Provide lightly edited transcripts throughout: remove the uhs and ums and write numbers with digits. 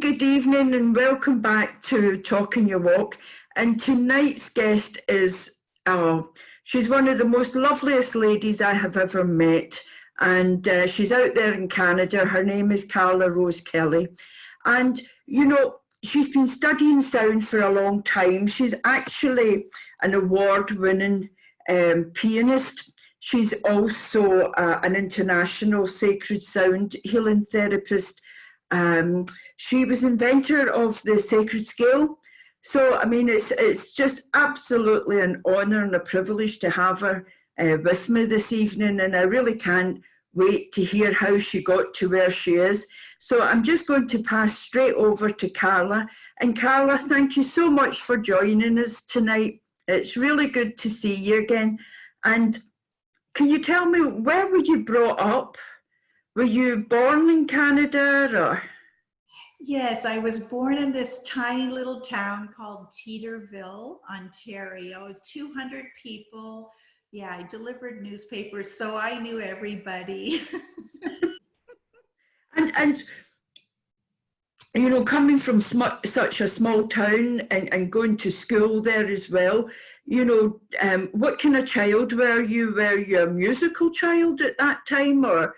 good evening, and welcome back to Talking Your Walk. And tonight's guest is, she's one of the most loveliest ladies I have ever met. And she's out there in Canada. Her name is Carla Rose Kelly. And, you know, she's been studying sound for a long time. She's actually an award-winning pianist. She's also an international sacred sound healing therapist. She was inventor of the sacred scale. So, I mean, it's just absolutely an honor and a privilege to have her with me this evening. And I really can't wait to hear how she got to where she is. So I'm just going to pass straight over to Carla. And Carla, thank you so much for joining us tonight. It's really good to see you again. And can you tell me, where were you brought up? Were you born in Canada or? Yes, I was born in this tiny little town called Teeterville, Ontario. It's 200 people. Yeah, I delivered newspapers, so I knew everybody. and you know, coming from such a small town and going to school there as well, you know, what kind of child were you? Were you a musical child at that time, or?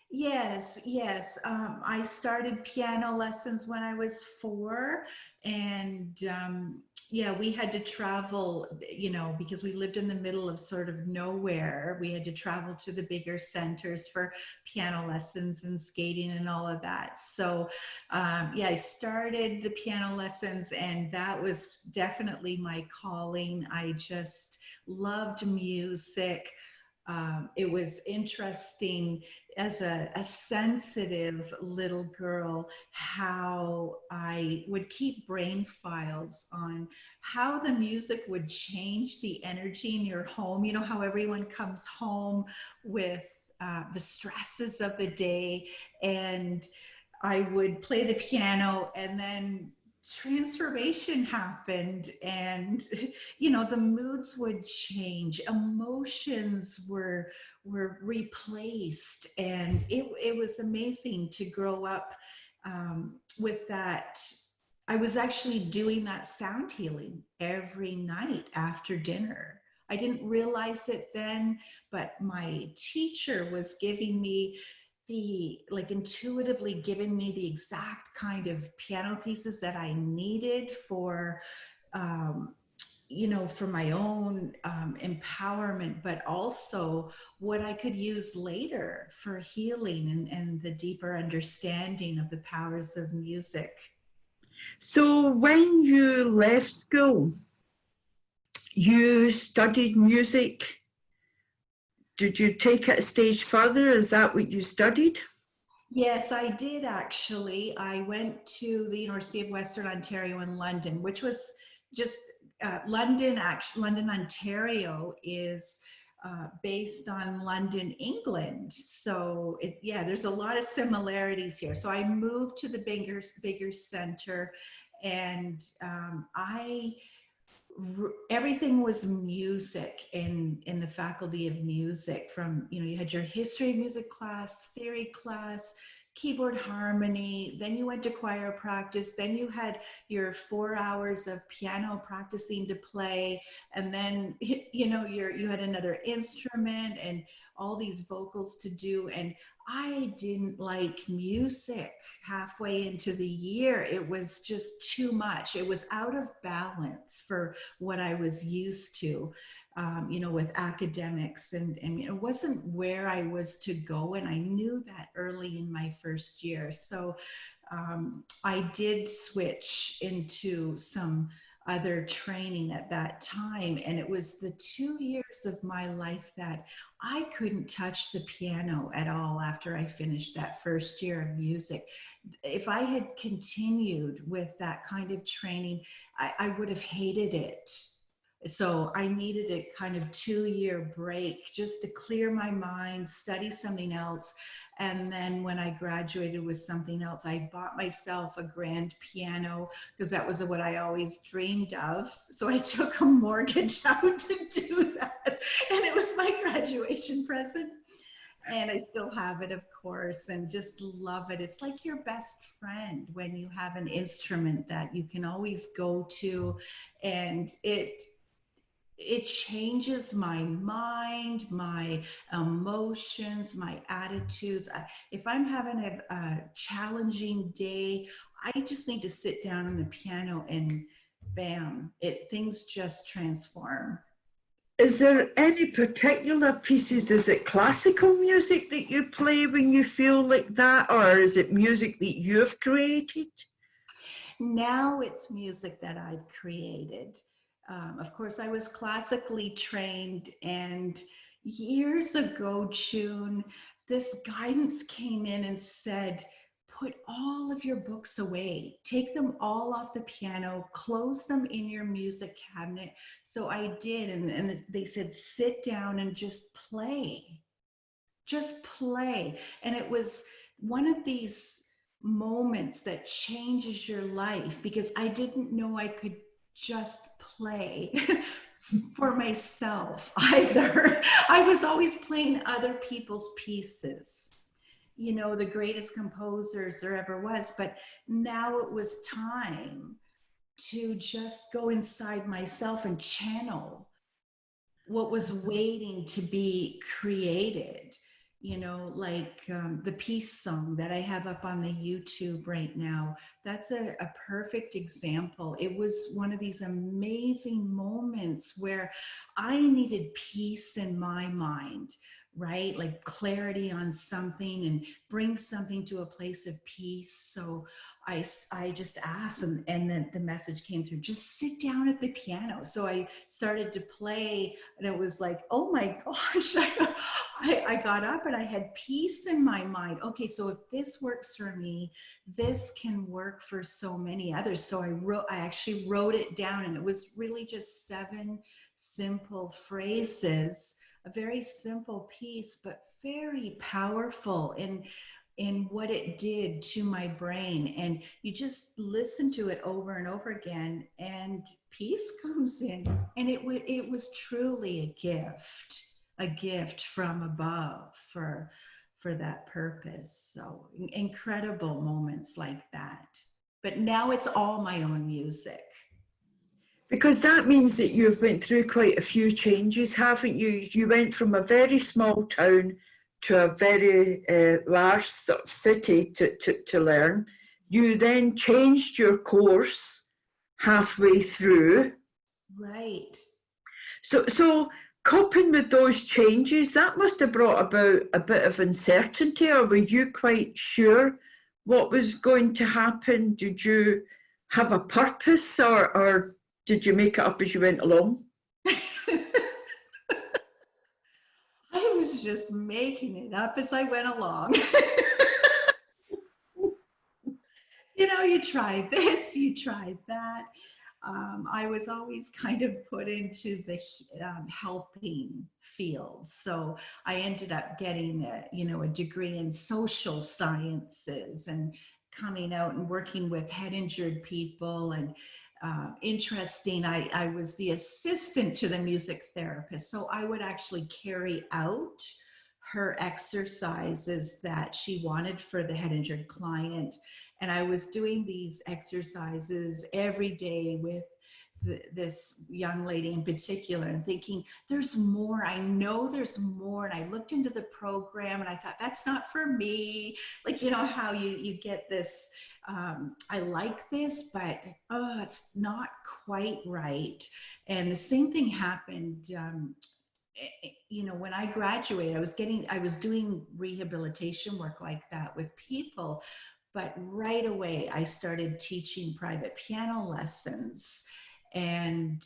Yes. I started piano lessons when I was 4, and yeah, we had to travel, you know, because we lived in the middle of sort of nowhere. We had to travel to the bigger centers for piano lessons and skating and all of that. So yeah, I started the piano lessons, and that was definitely my calling. I just loved music. It was interesting as a sensitive little girl how I would keep brain files on how the music would change the energy in your home. You know how everyone comes home with the stresses of the day, and I would play the piano, and then transformation happened, and you know, the moods would change, emotions were replaced, and it was amazing to grow up with that. I was actually doing that sound healing every night after dinner. I didn't realize it then, but my teacher was giving me intuitively giving me the exact kind of piano pieces that I needed for, you know, for my own empowerment, but also what I could use later for healing and the deeper understanding of the powers of music. So when you left school, you studied music. Did you take it a stage further? Is that what you studied? Yes, I did actually. I went to the University of Western Ontario in London, which was just London, Ontario is based on London, England. So yeah, there's a lot of similarities here. So I moved to the bigger center, and everything was music in the faculty of music. From, you know, you had your history of music class, theory class, keyboard harmony, then you went to choir practice, then you had your 4 hours of piano practicing to play, and then, you know, you had another instrument and all these vocals to do. And I didn't like music halfway into the year. It was just too much. It was out of balance for what I was used to, you know, with academics, and it wasn't where I was to go. And I knew that early in my first year. So I did switch into some other training at that time. And it was the 2 years of my life that I couldn't touch the piano at all after I finished that first year of music. If I had continued with that kind of training, I would have hated it. So I needed a kind of 2-year break just to clear my mind, study something else. And then when I graduated with something else, I bought myself a grand piano because that was what I always dreamed of. So I took a mortgage out to do that. And it was my graduation present. And I still have it, of course, and just love it. It's like your best friend when you have an instrument that you can always go to, and it changes my mind, my emotions, my attitudes. If I'm having a challenging day, I just need to sit down on the piano and bam, it things just transform. Is there any particular pieces? Is it classical music that you play when you feel like that, or is it music that you've created? Now it's music that I've created. Of course, I was classically trained, and years ago, June, this guidance came in and said, put all of your books away, take them all off the piano, close them in your music cabinet. So I did, and they said, sit down and just play. Just play. And it was one of these moments that changes your life, because I didn't know I could just play for myself either. I was always playing other people's pieces, you know, the greatest composers there ever was. But now it was time to just go inside myself and channel what was waiting to be created. You know, like the peace song that I have up on the YouTube right now. That's a perfect example. It was one of these amazing moments where I needed peace in my mind, right? Like clarity on something and bring something to a place of peace. So I just asked, and then the message came through, just sit down at the piano. So I started to play, and it was like, oh my gosh, I got up and I had peace in my mind. Okay, so if this works for me, this can work for so many others. So I actually wrote it down, and it was really just 7 simple phrases, a very simple piece, but very powerful in what it did to my brain. And you just listen to it over and over again, and peace comes in. And it was truly a gift from above for that purpose. So incredible moments like that. But now it's all my own music. Because that means that you've went through quite a few changes, haven't you? You went from a very small town to a very large sort of city to learn. You then changed your course halfway through. Right. So coping with those changes, that must have brought about a bit of uncertainty, or were you quite sure what was going to happen? Did you have a purpose, or did you make it up as you went along? I was just making it up as I went along. You know, you try this, you try that. I was always kind of put into the helping field. So I ended up getting a degree in social sciences, and coming out and working with head injured people. And interesting, I was the assistant to the music therapist. So I would actually carry out her exercises that she wanted for the head injured client. And I was doing these exercises every day with this young lady in particular, and thinking, there's more. I know there's more. And I looked into the program and I thought, that's not for me. Like, you know, how you get this, I like this, but oh, it's not quite right. And the same thing happened. You know, when I graduated, I was doing rehabilitation work like that with people, but right away I started teaching private piano lessons. And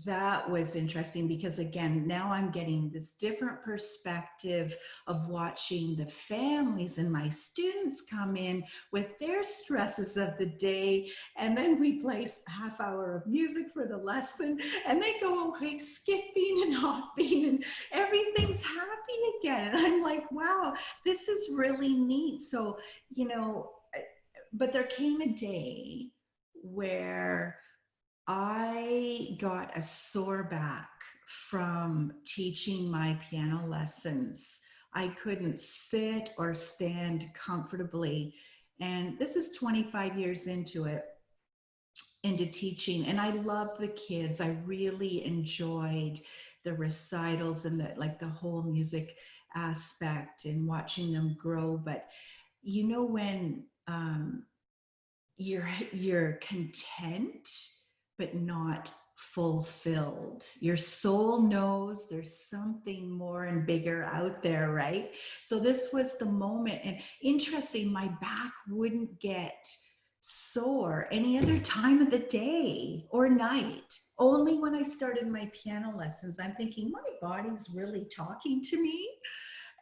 that was interesting, because again, now I'm getting this different perspective of watching the families and my students come in with their stresses of the day, and then we play a half hour of music for the lesson, and they go away skipping and hopping, and everything's happy again. And I'm like, wow, this is really neat. So, you know, but there came a day where I got a sore back from teaching my piano lessons. I couldn't sit or stand comfortably. And this is 25 years into it, into teaching. And I loved the kids. I really enjoyed the recitals and the whole music aspect and watching them grow. But you know, when you're content but not fulfilled, your soul knows there's something more and bigger out there, right? So this was the moment. And interesting, my back wouldn't get sore any other time of the day or night. Only when I started my piano lessons, I'm thinking my body's really talking to me.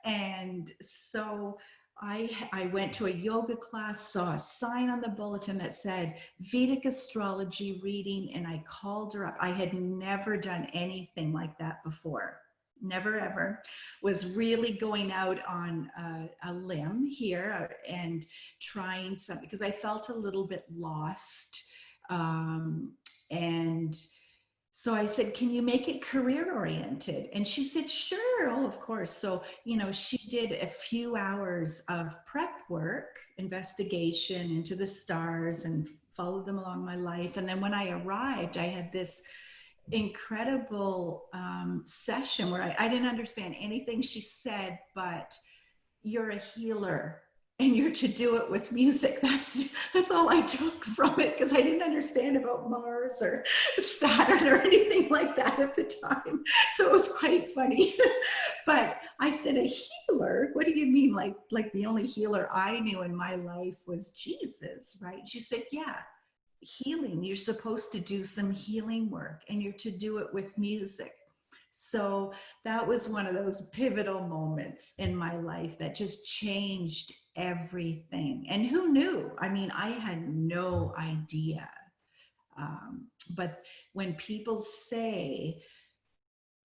And so I went to a yoga class, saw a sign on the bulletin that said Vedic astrology reading, and I called her up. I had never done anything like that before. Never ever. Was really going out on a limb here and trying something because I felt a little bit lost. And so I said, can you make it career oriented? And she said, sure. Oh, of course. So, you know, she did a few hours of prep work, investigation into the stars, and followed them along my life. And then when I arrived, I had this incredible session where I didn't understand anything she said, but you're a healer and you're to do it with music. That's all I took from it, because I didn't understand about Mars or Saturn or anything like that at the time. So it was quite funny. But I said, a healer? What do you mean? Like the only healer I knew in my life was Jesus, right? She said, yeah, healing. You're supposed to do some healing work, and you're to do it with music. So that was one of those pivotal moments in my life that just changed everything. And who knew? I mean, I had no idea. But when people say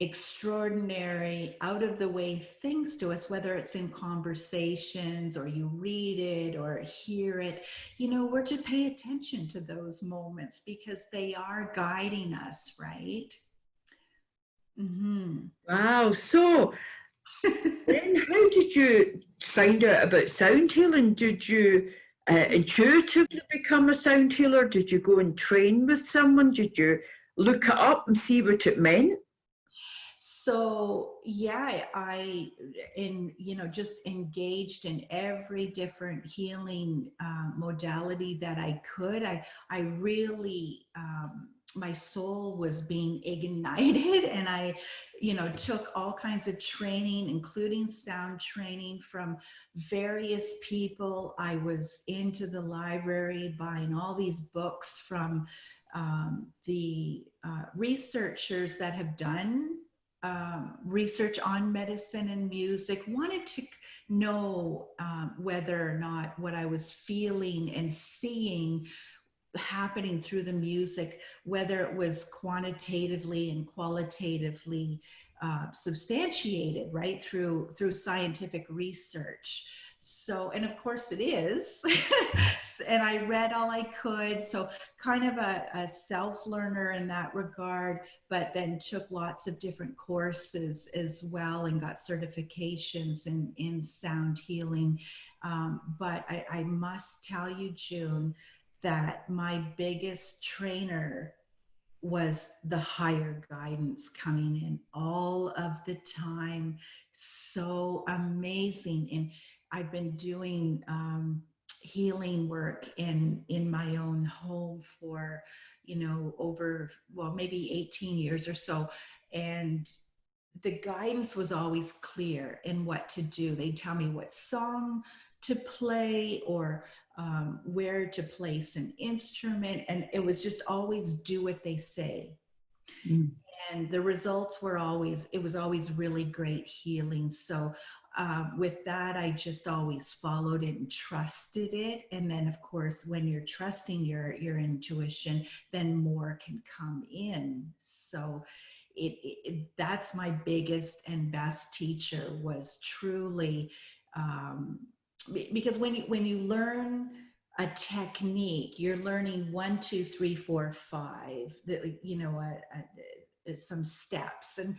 extraordinary, out of the way things to us, whether it's in conversations or you read it or hear it, you know, we're to pay attention to those moments because they are guiding us, right? Mm-hmm. Wow. So then how did you find out about sound healing? Did you intuitively become a sound healer? Did you go and train with someone? Did you look it up and see what it meant? So yeah, just engaged in every different healing modality that I could. I really, my soul was being ignited, and I, took all kinds of training, including sound training from various people. I was into the library buying all these books from the researchers that have done research on medicine and music, wanted to know whether or not what I was feeling and seeing happening through the music, whether it was quantitatively and qualitatively substantiated, right, through scientific research. So, and of course it is. And I read all I could. So kind of a self-learner in that regard, but then took lots of different courses as well and got certifications in sound healing. But I must tell you, June, that my biggest trainer was the higher guidance coming in all of the time. So amazing. And I've been doing healing work in my own home for, over, well, maybe 18 years or so. And the guidance was always clear in what to do. They tell me what song to play or where to place an instrument. And it was just always do what they say. Mm. And the results were it was always really great healing. So with that, I just always followed it and trusted it. And then of course, when you're trusting your intuition, then more can come in. So that's my biggest and best teacher, was truly, because when you learn a technique, you're learning 1, 2, 3, 4, 5, some steps, and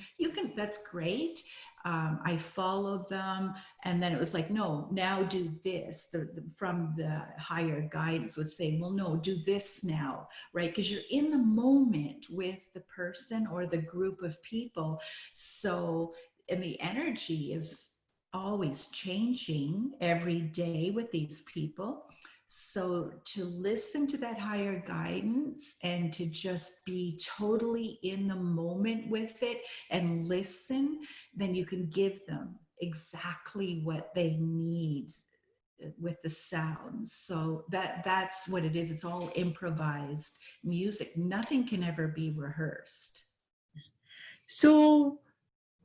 that's great. I followed them, and then it was like, no, now do this. From the higher guidance would say, well, no, do this now, right? Because you're in the moment with the person or the group of people. So, and the energy is always changing every day with these people. So to listen to that higher guidance and to just be totally in the moment with it and listen, then you can give them exactly what they need with the sounds. So that's what it is. It's all improvised music. Nothing can ever be rehearsed. So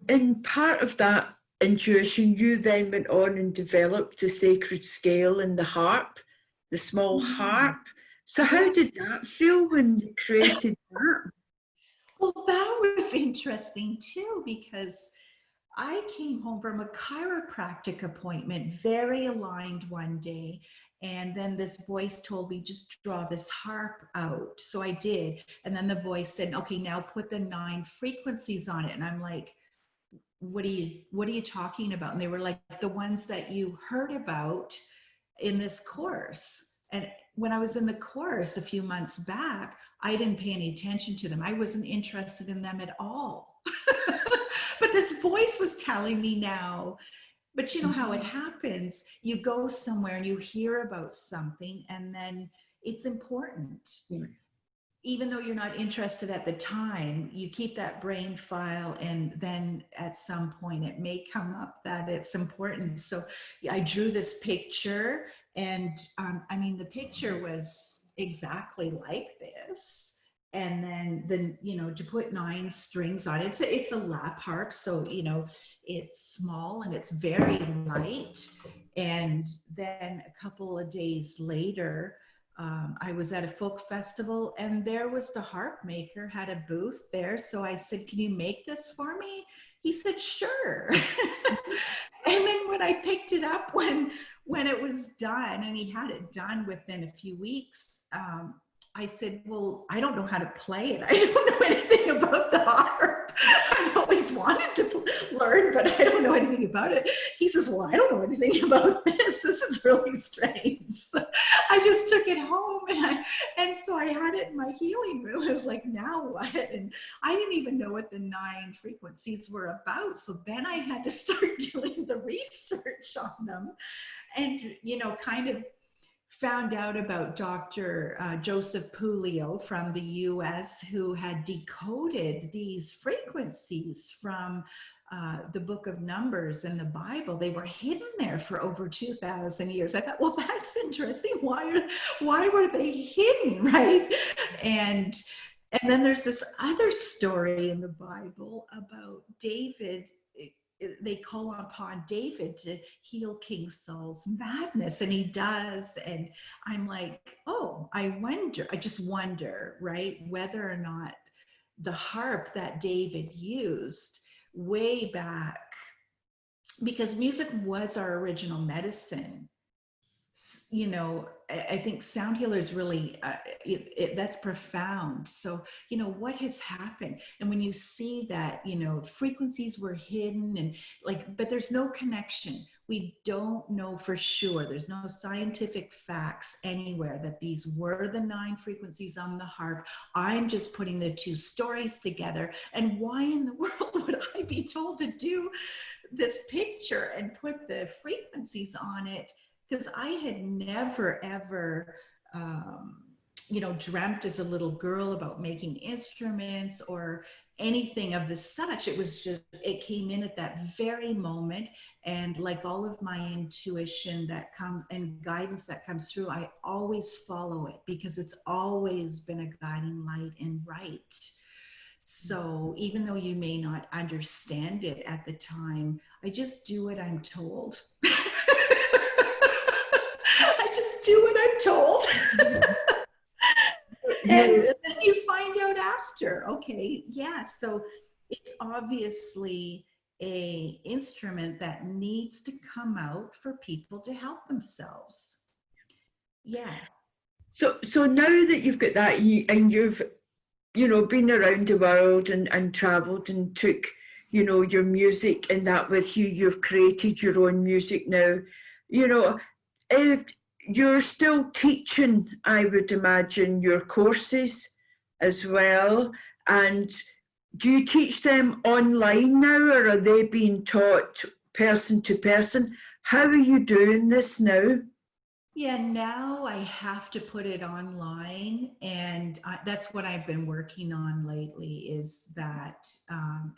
in part of that intuition, you then went on and developed the sacred scale and the harp, the small harp. So how did that feel when you created that? Well, that was interesting too, because I came home from a chiropractic appointment, very aligned one day. And then this voice told me, just draw this harp out. So I did. And then the voice said, okay, now put the 9 frequencies on it. And I'm like, what are you talking about? And they were like, the ones that you heard about in this course. And when I was in the course a few months back, I didn't pay any attention to them. I wasn't interested in them at all. But this voice was telling me now. But you know how it happens. You go somewhere and you hear about something, and then it's important. Even though you're not interested at the time, you keep that brain file, and then at some point it may come up that it's important. So I drew this picture, and I mean, the picture was exactly like this. And then to put 9 strings on it, it's a lap harp, so it's small and it's very light. And then a couple of days later, I was at a folk festival, and there was the harp maker, had a booth there. So I said, can you make this for me? He said, sure. And then when I picked it up, when it was done, and he had it done within a few weeks, I said, well, I don't know how to play it. I don't know anything about the harp. I've always wanted to learn, but I don't know anything about it. He says, well, I don't know anything about this. This is really strange. So I just took it home, and so I had it in my healing room. I was like, now what? And I didn't even know what the 9 frequencies were about. So then I had to start doing the research on them, and kind of found out about Dr. Joseph Puleo from the US, who had decoded these frequencies from the book of Numbers in the Bible. They were hidden there for over 2,000 years. I thought, well, that's interesting. Why were they hidden, right? And then there's this other story in the Bible about David. They call upon David to heal King Saul's madness, and he does. And I'm like, oh, I just wonder, right, whether or not the harp that David used way back, because music was our original medicine. I think sound healers really, that's profound. So, what has happened? And when you see that, frequencies were hidden, and but there's no connection. We don't know for sure. There's no scientific facts anywhere that these were the 9 frequencies on the harp. I'm just putting the 2 stories together. And why in the world would I be told to do this picture and put the frequencies on it? Because I had never, ever, dreamt as a little girl about making instruments or anything of the such. It was just, it came in at that very moment. And like all of my intuition and guidance that comes through, I always follow it, because it's always been a guiding light and right. So even though you may not understand it at the time, I just do what I'm told. Do what I'm told. And then you find out after, okay, yeah, so it's obviously a instrument that needs to come out for people to help themselves. Yeah. So now that you've got that, you've you know, been around the world and travelled and took, you know, your music and that with you. You've created your own music now. You know, if you're still teaching, I would imagine, your courses as well. And do you teach them online now, or are they being taught person to person? How are you doing this now? Yeah, now I have to put it online, and that's what I've been working on lately. Is that,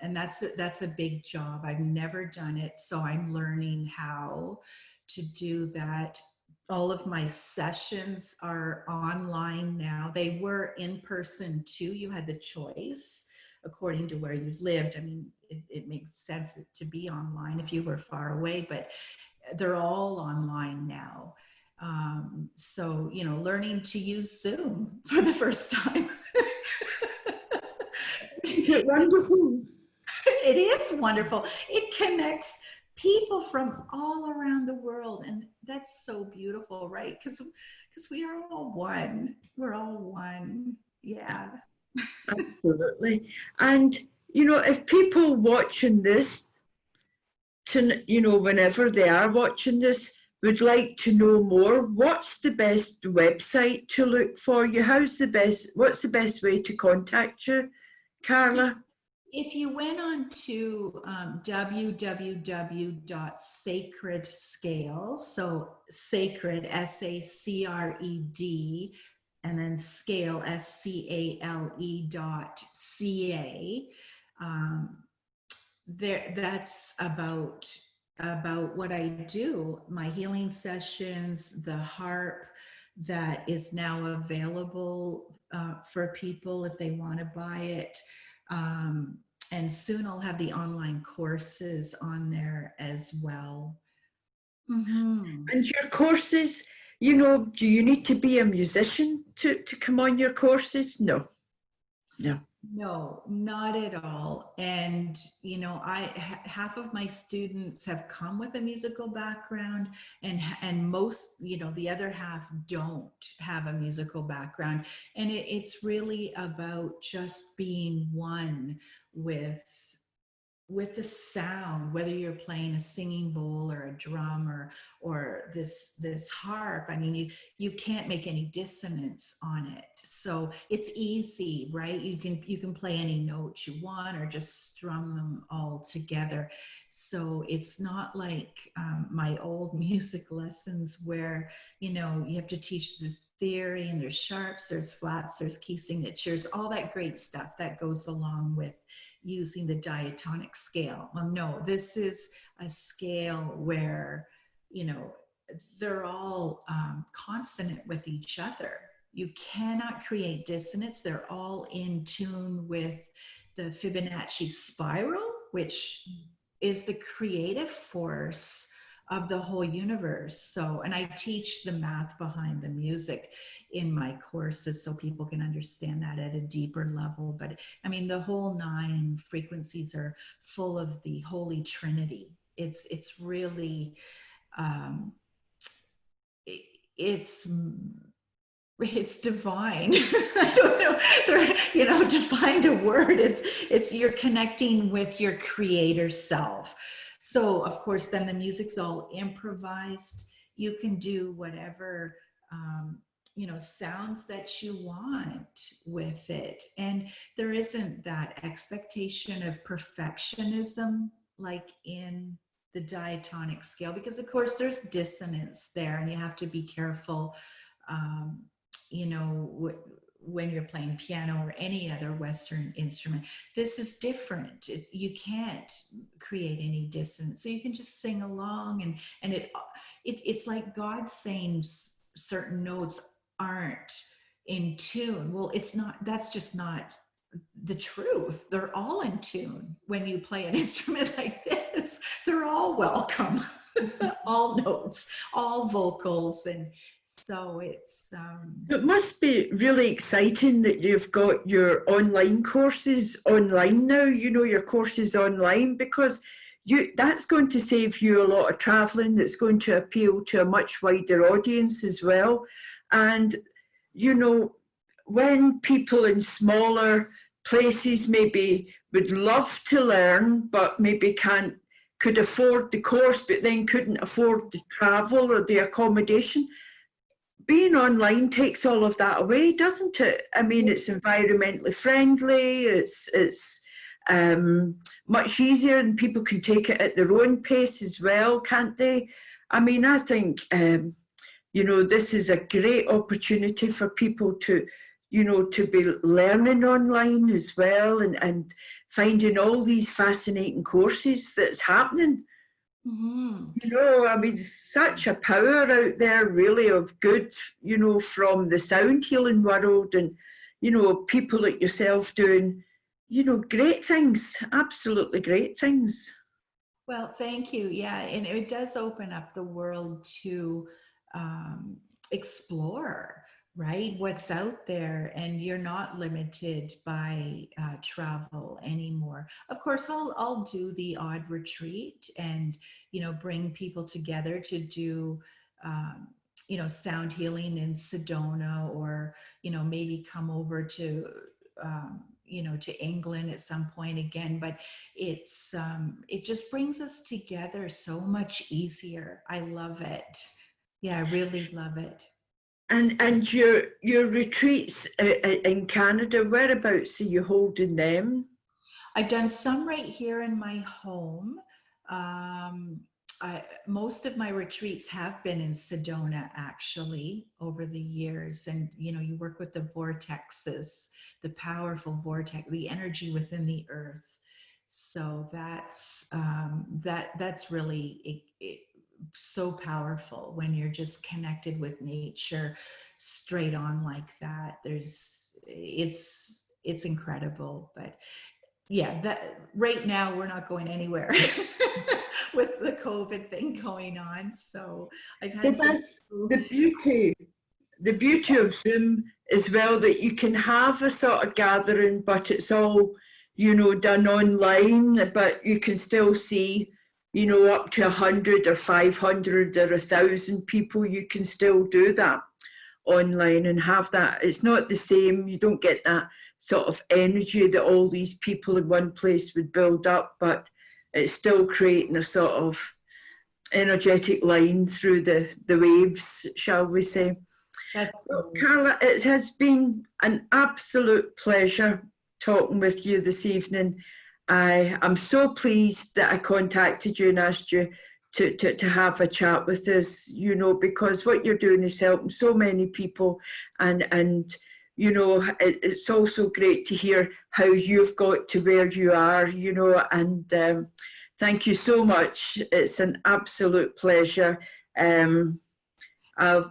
and that's a big job. I've never done it, so I'm learning how to do that. All of my sessions are online now. They were in person too. You had the choice according to where you lived. I mean, it makes sense to be online if you were far away, but they're all online now. So, you know, learning to use Zoom for the first time. Is it wonderful? It is wonderful. It connects people from all around the world. And that's so beautiful, right? Because we are all one. We're all one. Yeah. Absolutely. And, you know, if people watching this, to, you know, whenever they are watching this, would like to know more, what's the best website to look for you? What's the best way to contact you, Carla? If you went on to www.sacredscale, so sacred, SACRED, and then scale, SCALE.ca, that's about what I do, my healing sessions, the harp that is now available for people if they want to buy it. And soon I'll have the online courses on there as well. Mm-hmm. And your courses, you know, do you need to be a musician to come on your courses? No. No. No, not at all. And, you know, half of my students have come with a musical background, and most, you know, the other half don't have a musical background. And it's really about just being one with the sound, whether you're playing a singing bowl or a drum or this harp. I mean, you can't make any dissonance on it, so it's easy, right? You can play any notes you want or just strum them all together. So it's not like my old music lessons where, you know, you have to teach the theory, and there's sharps, there's flats, there's key signatures, all that great stuff that goes along with using the diatonic scale. Well, no, this is a scale where, you know, they're all consonant with each other. You cannot create dissonance. They're all in tune with the Fibonacci spiral, which is the creative force of the whole universe. So, and I teach the math behind the music in my courses so people can understand that at a deeper level. But I mean, the whole 9 frequencies are full of the Holy Trinity. It's really, it's divine. I don't know, you know, to find a word. It's you're connecting with your creator self. So of course, then the music's all improvised. You can do whatever, you know, sounds that you want with it. And there isn't that expectation of perfectionism like in the diatonic scale, because of course there's dissonance there, and you have to be careful, you know, when you're playing piano or any other Western instrument. This is different. You can't create any dissonance, so you can just sing along, and it's like God saying certain notes aren't in tune. Well, it's not. That's just not the truth. They're all in tune. When you play an instrument like this, they're all welcome. All notes, all vocals, and so it's it must be really exciting that you've got your online courses online now, you know, your courses online, because that's going to save you a lot of traveling. That's going to appeal to a much wider audience as well. And, you know, when people in smaller places maybe would love to learn, but maybe could afford the course, but then couldn't afford the travel or the accommodation, being online takes all of that away, doesn't it? I mean, it's environmentally friendly. It's much easier, and people can take it at their own pace as well, can't they? I mean, I think this is a great opportunity for people to, to be learning online as well, and finding all these fascinating courses that's happening. I mean, such a power out there, really, of good, from the sound healing world, and, people like yourself doing, great things, absolutely great things. Well, thank you. Yeah, and it does open up the world to explore, right? What's out there, and you're not limited by travel anymore. Of course, I'll do the odd retreat, and bring people together to do sound healing in Sedona, or maybe come over to to England at some point again. But it just brings us together so much easier. I love it. Yeah, I really love it. And your retreats in Canada, whereabouts are you holding them? I've done some right here in my home. Most of my retreats have been in Sedona, actually, over the years. And you work with the vortexes, the powerful vortex, the energy within the earth. So that's really so powerful when you're just connected with nature straight on like that. It's incredible. But yeah, that right now we're not going anywhere with the COVID thing going on. So I've had some. That's the beauty of Zoom as well, that you can have a sort of gathering, but it's all, done online, but you can still see, up to 100 or 500 or 1,000 people. You can still do that online and have that. It's not the same. You don't get that sort of energy that all these people in one place would build up, but it's still creating a sort of energetic line through the waves, shall we say. Well, Carla, it has been an absolute pleasure talking with you this evening. I am so pleased that I contacted you and asked you to have a chat with us, because what you're doing is helping so many people, and it's also great to hear how you've got to where you are, and thank you so much. It's an absolute pleasure. I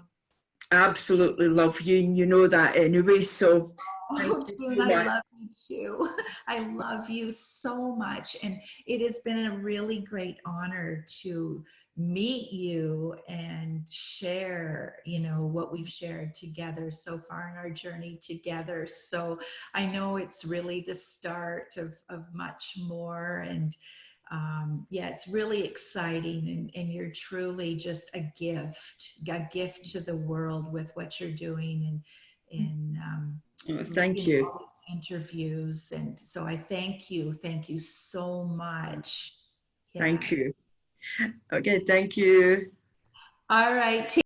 absolutely love you, and you know that anyway, so Oh, June, I love you too. I love you so much. And it has been a really great honor to meet you and share, what we've shared together so far in our journey together. So I know it's really the start of much more. And yeah, it's really exciting. And you're truly just a gift to the world with what you're doing. And thank you. all these interviews. And so I thank you so much. Yeah. Thank you. Okay, thank you. All right.